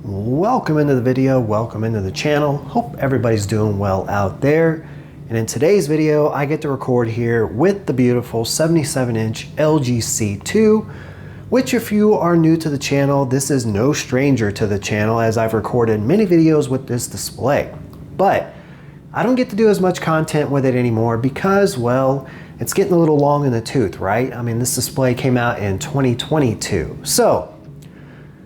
Welcome into the video, welcome into the channel. Hope everybody's doing well out there. And in today's video, I get to record here with the beautiful 77-inch LG C2, which if you are new to the channel, this is no stranger to the channel as I've recorded many videos with this display. But I don't get to do as much content with it anymore because, well, it's getting a little long in the tooth, right? I mean, this display came out in 2022. So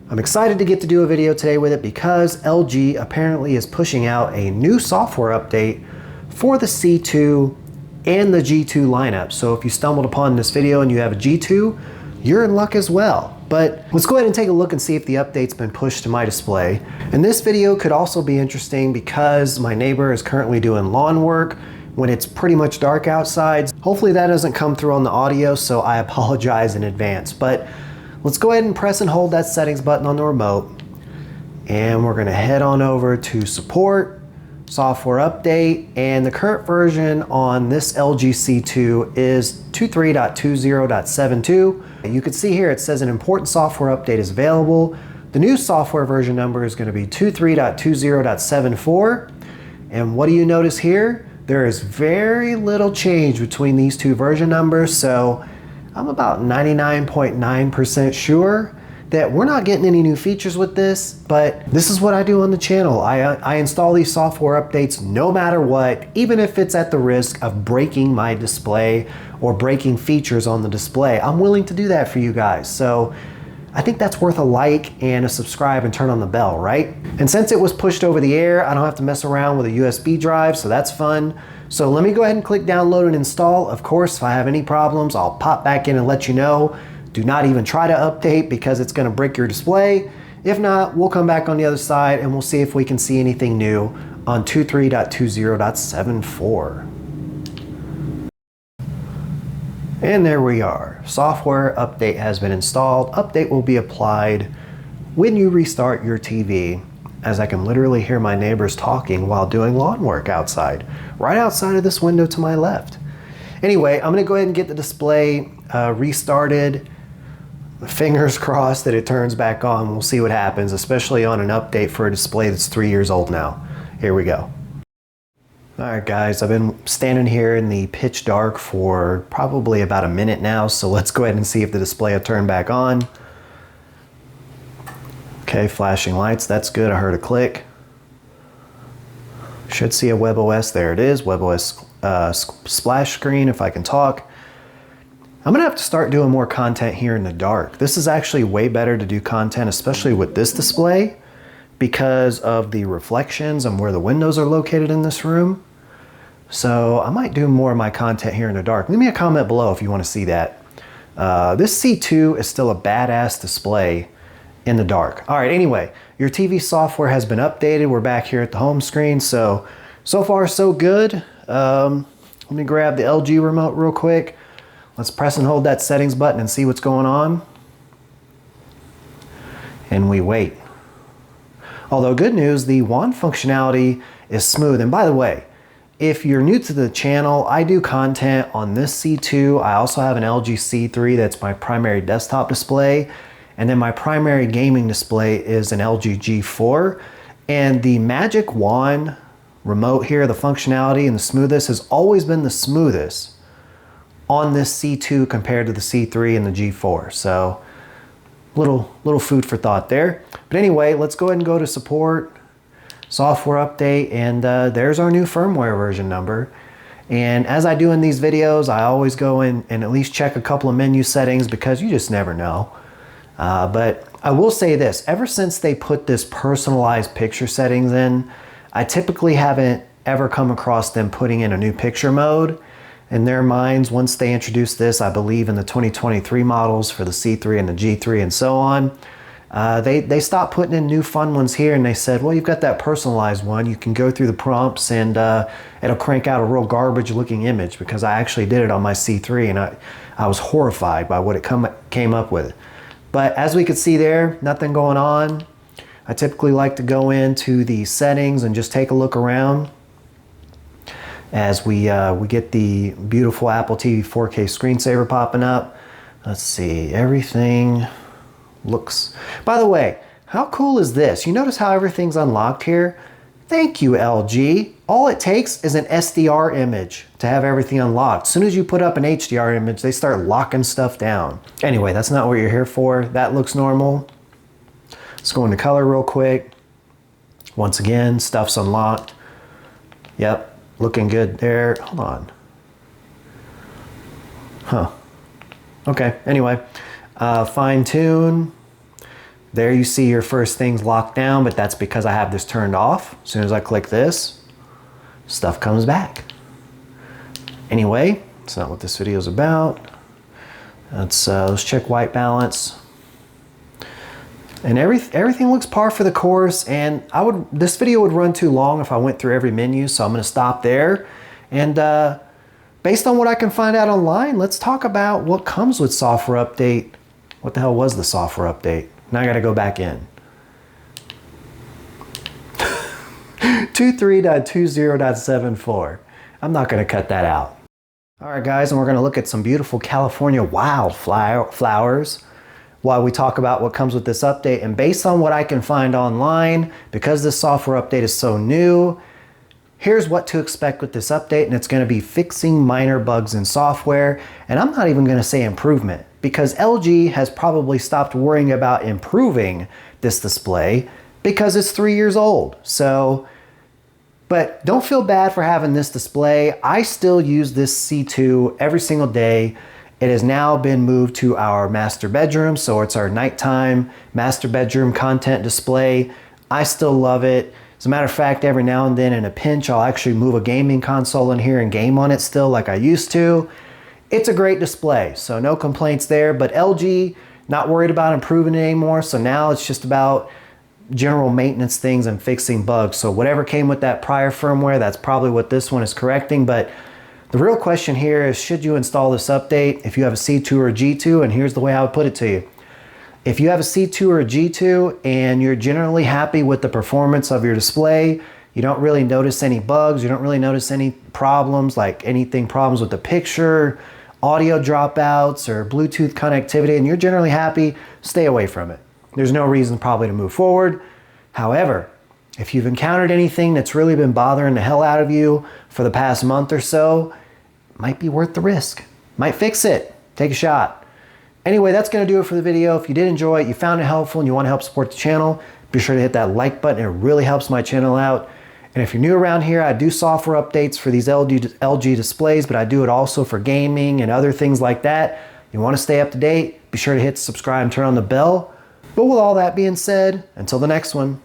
I'm excited to get to do a video today with it because LG apparently is pushing out a new software update for the C2 and the G2 lineup. So if you stumbled upon this video and you have a G2, you're in luck as well. But let's go ahead and take a look and see if the update's been pushed to my display. And this video could also be interesting because my neighbor is currently doing lawn work when it's pretty much dark outside. Hopefully that doesn't come through on the audio, so I apologize in advance. But let's go ahead and press and hold that settings button on the remote. And we're gonna head on over to support, software update, and the current version on this LG C2 is 23.20.72. You can see here it says an important software update is available. The new software version number is gonna be 23.20.74. And what do you notice here? There is very little change between these two version numbers, so I'm about 99.9% sure that we're not getting any new features with this, but this is what I do on the channel. I install these software updates no matter what, even if it's at the risk of breaking my display or breaking features on the display. I'm willing to do that for you guys. So I think that's worth a like and a subscribe and turn on the bell, right? And since it was pushed over the air, I don't have to mess around with a USB drive, so that's fun. So let me go ahead and click download and install. Of course, if I have any problems, I'll pop back in and let you know. Do not even try to update because it's gonna break your display. If not, we'll come back on the other side and we'll see if we can see anything new on 23.20.74. And there we are. Software update has been installed. Update will be applied when you restart your TV, as I can literally hear my neighbors talking while doing lawn work outside, right outside of this window to my left. Anyway, I'm gonna go ahead and get the display restarted. Fingers crossed that it turns back on. We'll see what happens, especially on an update for a display that's 3 years old now. Here we go. All right, guys, I've been standing here in the pitch dark for probably about a minute now, so let's go ahead and see if the display will turn back on. Okay, flashing lights, that's good. I heard a click. Should see a WebOS, there it is, WebOS splash screen if I can talk. I'm gonna have to start doing more content here in the dark. This is actually way better to do content, especially with this display, because of the reflections and where the windows are located in this room. So I might do more of my content here in the dark. Leave me a comment below if you want to see that. This C2 is still a badass display in the dark. All right, anyway, your TV software has been updated. We're back here at the home screen. So far so good. Let me grab the LG remote real quick. Let's press and hold that settings button and see what's going on. And we wait. Although good news, the wand functionality is smooth. And by the way, if you're new to the channel, I do content on this C2. I also have an LG C3 that's my primary desktop display. And then my primary gaming display is an LG G4. And the Magic Wand remote here, the functionality and the smoothest has always been the smoothest on this C2 compared to the C3 and the G4. So little food for thought there. But anyway, let's go ahead and go to support, software update, and there's our new firmware version number. And as I do in these videos, I always go in and at least check a couple of menu settings because you just never know. But I will say this, ever since they put this personalized picture settings in, I typically haven't ever come across them putting in a new picture mode. In their minds, once they introduced this, I believe in the 2023 models for the C3 and the G3 and so on, they stopped putting in new fun ones here, and they said, well, you've got that personalized one. You can go through the prompts and it'll crank out a real garbage looking image, because I actually did it on my C3 and I was horrified by what it came up with. But as we could see there, nothing going on. I typically like to go into the settings and just take a look around as we get the beautiful Apple TV 4K screensaver popping up. Let's see, everything looks... By the way, How cool is this? You notice how everything's unlocked here? Thank you, LG. All it takes is an SDR image to have everything unlocked. As soon as you put up an HDR image, they start locking stuff down. Anyway, that's not what you're here for. That looks normal. Let's go into color real quick. Once again, stuff's unlocked. Yep, looking good there. Hold on. Huh. Okay, anyway, fine tune. There you see your first things locked down, but that's because I have this turned off. As soon as I click this, stuff comes back. Anyway, that's not what this video is about. Let's check white balance. And everything looks par for the course, and this video would run too long if I went through every menu, so I'm gonna stop there. And based on what I can find out online, let's talk about what comes with software update. What the hell was the software update? Now I gotta go back in. 23.20.74. I'm not gonna cut that out. All right, guys, and we're gonna look at some beautiful California wildflowers while we talk about what comes with this update. And based on what I can find online, because this software update is so new, here's what to expect with this update, and it's gonna be fixing minor bugs in software. And I'm not even gonna say improvement, because LG has probably stopped worrying about improving this display because it's 3 years old. So, but don't feel bad for having this display. I still use this C2 every single day. It has now been moved to our master bedroom, so it's our nighttime master bedroom content display. I still love it. As a matter of fact, every now and then in a pinch, I'll actually move a gaming console in here and game on it still like I used to. It's a great display, so no complaints there, but LG, not worried about improving it anymore, so now it's just about general maintenance things and fixing bugs. So whatever came with that prior firmware, that's probably what this one is correcting, but the real question here is, should you install this update if you have a C2 or a G2? And here's the way I would put it to you. If you have a C2 or a G2 and you're generally happy with the performance of your display, you don't really notice any bugs, you don't really notice any problems, like problems with the picture, audio dropouts, or Bluetooth connectivity, and you're generally happy, stay away from it. There's no reason probably to move forward. However, if you've encountered anything that's really been bothering the hell out of you for the past month or so, it might be worth the risk. Might fix it. Take a shot. Anyway, that's going to do it for the video. If you did enjoy it, you found it helpful, and you want to help support the channel, be sure to hit that like button. It really helps my channel out. And if you're new around here, I do software updates for these LG displays, but I do it also for gaming and other things like that. You want to stay up to date, be sure to hit subscribe and turn on the bell. But with all that being said, until the next one,